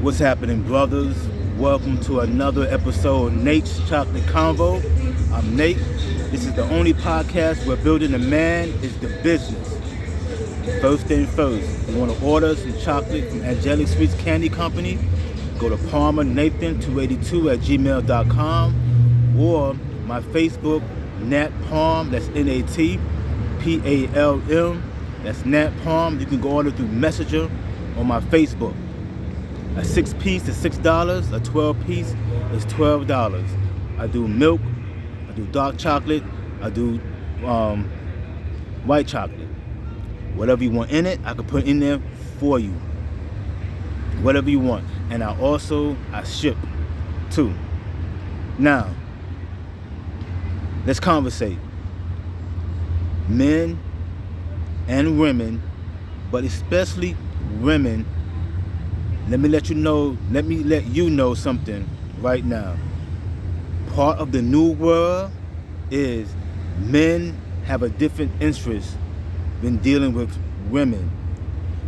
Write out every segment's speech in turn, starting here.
What's happening, brothers? Welcome to another episode of Nate's Chocolate Convo. I'm Nate. This is the only podcast where building a man is the business. First thing first, you want to order some chocolate from Angelic Sweets Candy Company? Go to palmernathan282 at gmail.com or my Facebook, Nat Palm, that's NATPALM, that's Nat Palm. You can go order through Messenger on my Facebook. A 6-piece is $6, a 12-piece is $12. I do milk, I do dark chocolate, I do white chocolate. Whatever you want in it, I can put in there for you. Whatever you want. And I ship too. Now, let's conversate. Men and women, but especially women, let me let you know something right now. Part of the new world is men have a different interest when dealing with women.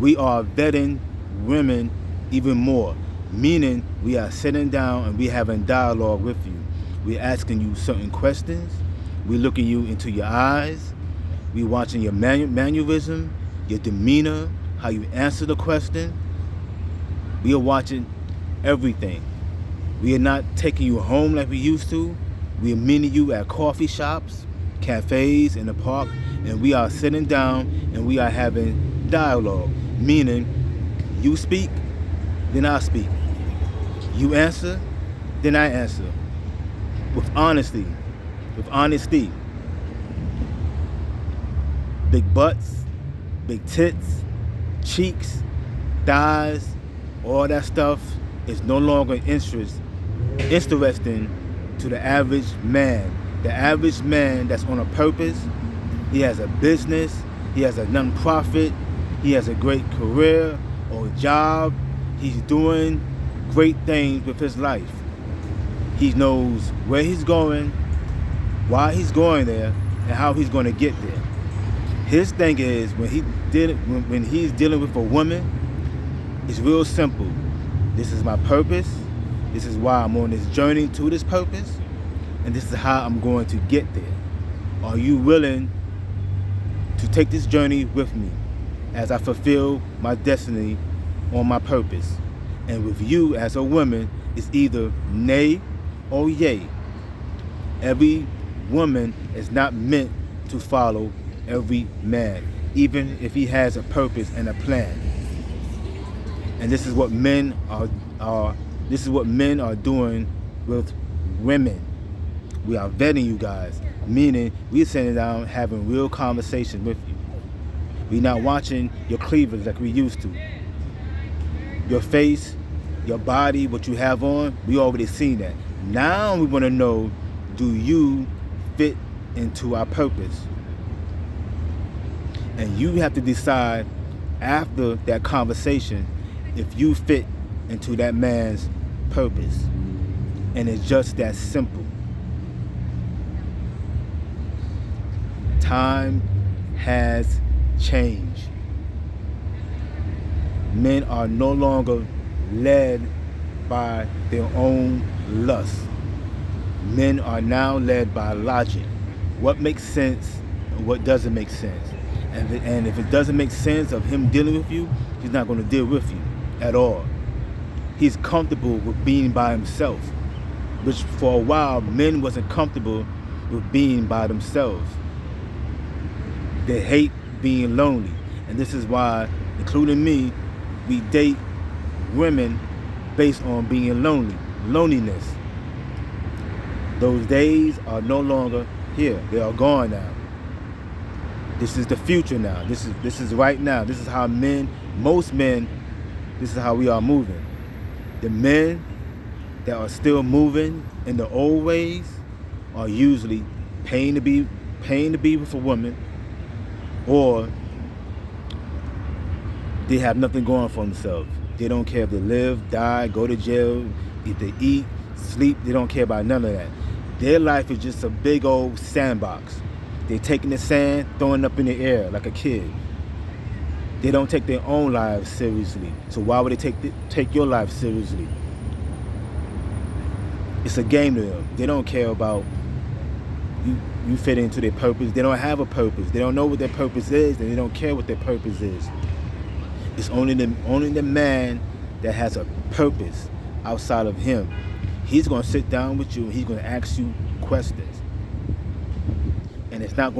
We are vetting women even more, meaning we are sitting down and we having dialogue with you. We're asking you certain questions. We're looking you into your eyes. We're watching your mannerism, your demeanor, how you answer the question. We are watching everything. We are not taking you home like we used to. We are meeting you at coffee shops, cafes, in the park, and we are sitting down and we are having dialogue, meaning you speak, then I speak. You answer, then I answer. With honesty. Big butts, big tits, cheeks, thighs, all that stuff is no longer interesting to the average man. The average man that's on a purpose, he has a business, he has a non-profit, he has a great career or job, he's doing great things with his life. He knows where he's going, why he's going there, and how he's going to get there. His thing is, when he's dealing with a woman, it's real simple. This is my purpose. This is why I'm on this journey to this purpose. And this is how I'm going to get there. Are you willing to take this journey with me as I fulfill my destiny on my purpose? And with you as a woman, it's either nay or yay. Every woman is not meant to follow every man, even if he has a purpose and a plan. And this is what men are doing with women. We are vetting you guys, meaning we're sitting down having real conversation with you. We're not watching your cleavage like we used to. Your face, your body, what you have on, we already seen that. Now we want to know, do you fit into our purpose? And you have to decide after that conversation if you fit into that man's purpose. And it's just that simple. Time has changed. Men are no longer led by their own lust. Men are now led by logic. What makes sense and what doesn't make sense. And if it doesn't make sense of him dealing with you, he's not going to deal with you at all. He's comfortable with being by himself, which for a while men wasn't comfortable with being by themselves. They hate being lonely, and this is why, including me, we date women based on being loneliness. Those days are no longer here. They are gone now. This is the future now. This is right now. This is how most men, this is how we are moving. The men that are still moving in the old ways are usually paying to be with a woman, or they have nothing going for themselves. They don't care if they live, die, go to jail, if they eat, sleep. They don't care about none of that. Their life is just a big old sandbox. They're taking the sand, throwing it up in the air like a kid. They don't take their own lives seriously. So why would they take your life seriously? It's a game to them. They don't care about you fit into their purpose. They don't have a purpose. They don't know what their purpose is, and they don't care what their purpose is. It's only the man that has a purpose outside of him. He's going to sit down with you and he's going to ask you questions. And it's not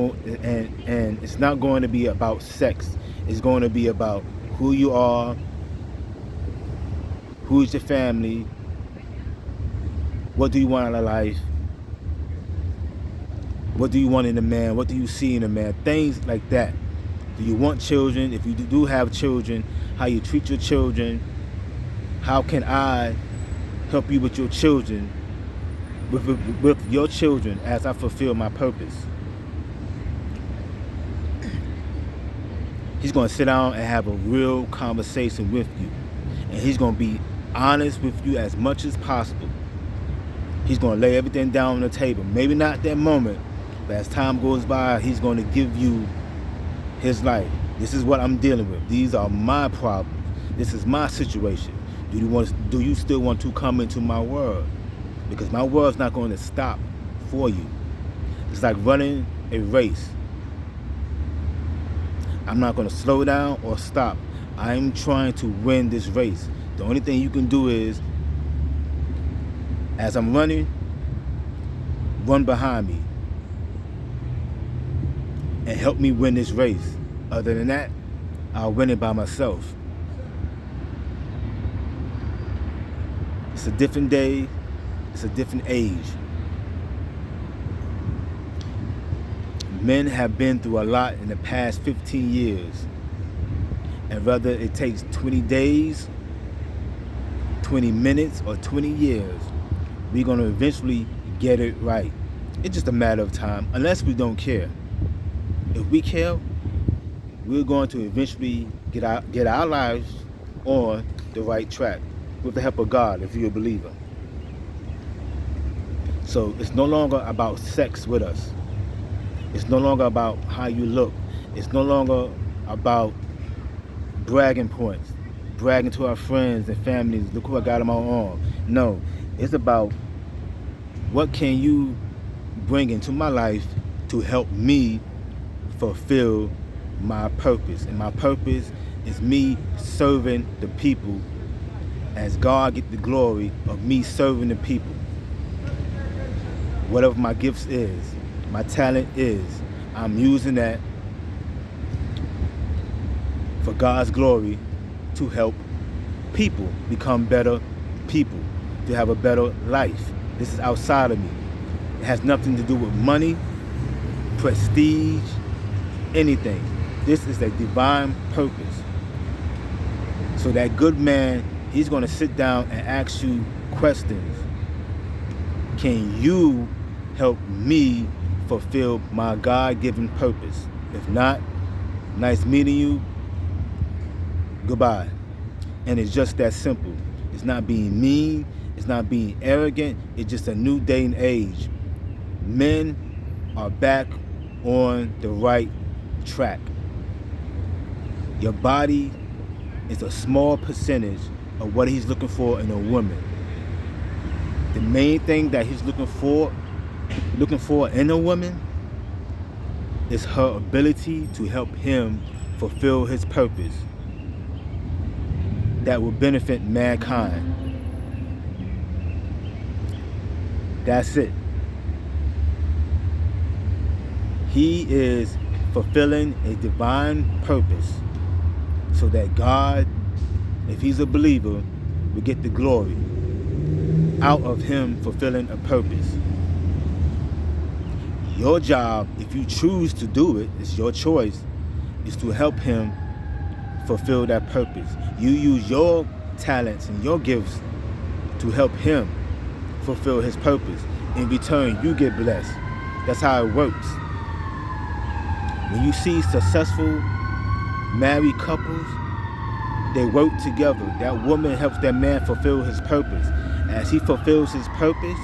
going to be about sex. It's going to be about who you are, who's your family, what do you want out of life, what do you want in a man, what do you see in a man, things like that. Do you want children? If you do have children, how you treat your children, how can I help you with your children, with your children as I fulfill my purpose? He's going to sit down and have a real conversation with you. And he's going to be honest with you as much as possible. He's going to lay everything down on the table. Maybe not at that moment, but as time goes by, he's going to give you his life. This is what I'm dealing with. These are my problems. This is my situation. Do you still want to come into my world? Because my world's not going to stop for you. It's like running a race. I'm not going to slow down or stop. I'm trying to win this race. The only thing you can do is, as I'm running, run behind me and help me win this race. Other than that, I'll win it by myself. It's a different day. It's a different age. Men have been through a lot in the past 15 years. And whether it takes 20 days, 20 minutes, or 20 years, we're going to eventually get it right. It's just a matter of time, unless we don't care. If we care, we're going to eventually get our lives on the right track with the help of God, if you're a believer. So it's no longer about sex with us. It's no longer about how you look. It's no longer about bragging points, bragging to our friends and families, look who I got on my arm. No, it's about what can you bring into my life to help me fulfill my purpose. And my purpose is me serving the people as God get the glory of me serving the people. Whatever my gifts is, my talent is, I'm using that for God's glory to help people become better people, to have a better life. This is outside of me. It has nothing to do with money, prestige, anything. This is a divine purpose. So that good man, he's going to sit down and ask you questions. Can you help me fulfill my God-given purpose? If not, nice meeting you. Goodbye. And it's just that simple. It's not being mean. It's not being arrogant. It's just a new day and age. Men are back on the right track. Your body is a small percentage of what he's looking for in a woman. The main thing that he's looking for in a woman is her ability to help him fulfill his purpose that will benefit mankind. That's it. He is fulfilling a divine purpose so that God, if he's a believer, will get the glory out of him fulfilling a purpose. Your job, if you choose to do it, it's your choice, is to help him fulfill that purpose. You use your talents and your gifts to help him fulfill his purpose. In return, you get blessed. That's how it works. When you see successful married couples, they work together. That woman helps that man fulfill his purpose. As he fulfills his purpose,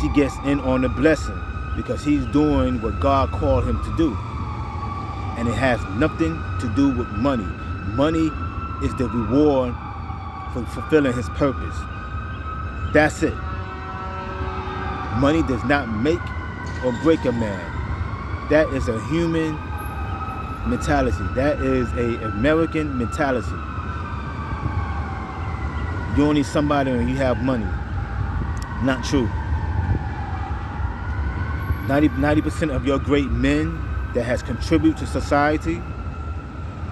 she gets in on the blessing because he's doing what God called him to do. And it has nothing to do with money. Money is the reward for fulfilling his purpose. That's it. Money does not make or break a man. That is a human mentality. That is an American mentality. You only somebody when you have money. Not true. 90% of your great men that has contributed to society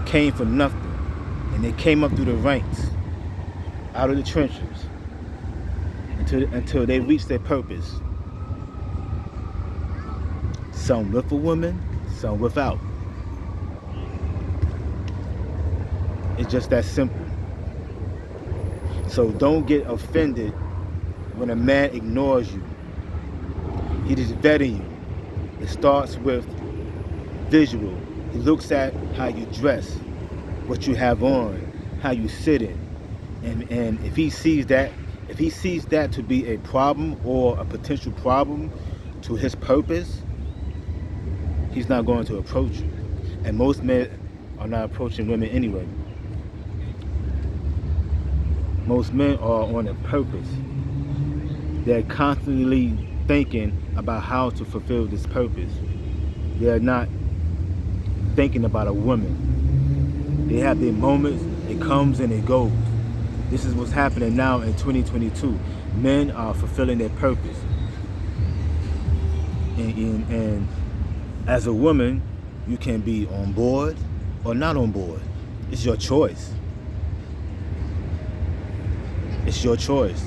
came from nothing. And they came up through the ranks, out of the trenches, until they reached their purpose. Some with a woman, some without. It's just that simple. So don't get offended when a man ignores you. He is vetting you. It starts with visual. He looks at how you dress, what you have on, how you sit in. And if he sees that to be a problem or a potential problem to his purpose, he's not going to approach you. And most men are not approaching women anyway. Most men are on a purpose. They're constantly thinking about how to fulfill this purpose. They're not thinking about a woman. They have their moments, it comes and it goes. This is what's happening now in 2022. Men are fulfilling their purpose. And as a woman, you can be on board or not on board. It's your choice. It's your choice.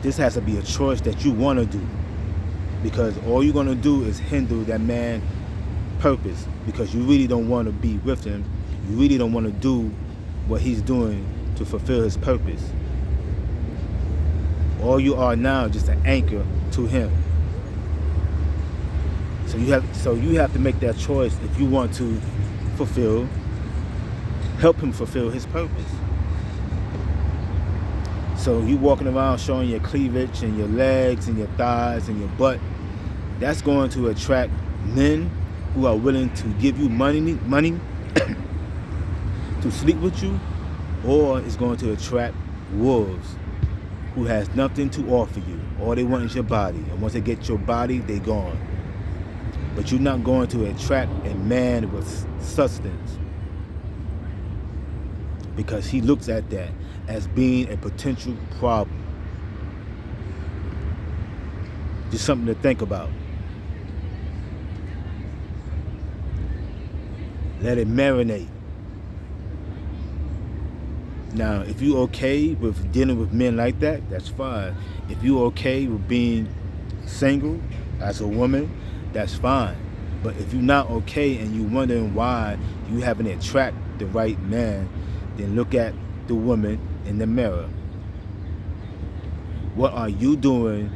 This has to be a choice that you want to do, because all you're going to do is hinder that man's purpose, because you really don't want to be with him. You really don't want to do what he's doing to fulfill his purpose. All you are now is just an anchor to him. So you have to make that choice if you want to help him fulfill his purpose. So you walking around showing your cleavage and your legs and your thighs and your butt, that's going to attract men who are willing to give you money to sleep with you, or it's going to attract wolves who has nothing to offer you. All they want is your body, and once they get your body, they gone. But you're not going to attract a man with substance, because he looks at that as being a potential problem. Just something to think about. Let it marinate. Now, if you're okay with dealing with men like that, that's fine. If you're okay with being single as a woman, that's fine. But if you're not okay and you're wondering why you haven't attracted the right man, then look at the woman in the mirror. What are you doing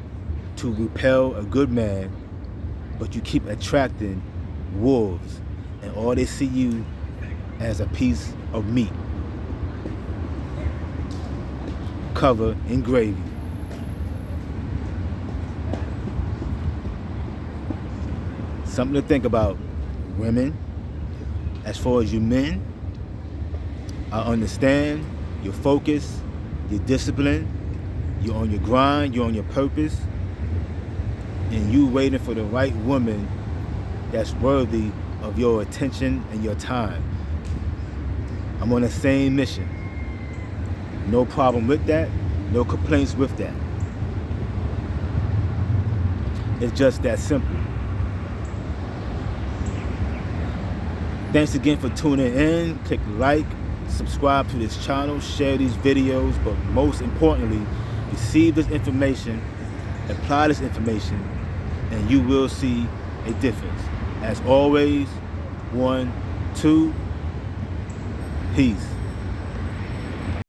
to repel a good man, but you keep attracting wolves, and all they see you as a piece of meat covered in gravy? Something to think about, women. As far as you men, I understand your focus, your discipline, you're on your grind, you're on your purpose, and you waiting for the right woman that's worthy of your attention and your time. I'm on the same mission. No problem with that, no complaints with that. It's just that simple. Thanks again for tuning in. Click like, subscribe to this channel, share these videos, but most importantly, receive this information, apply this information, and you will see a difference. As always, 1, 2, peace.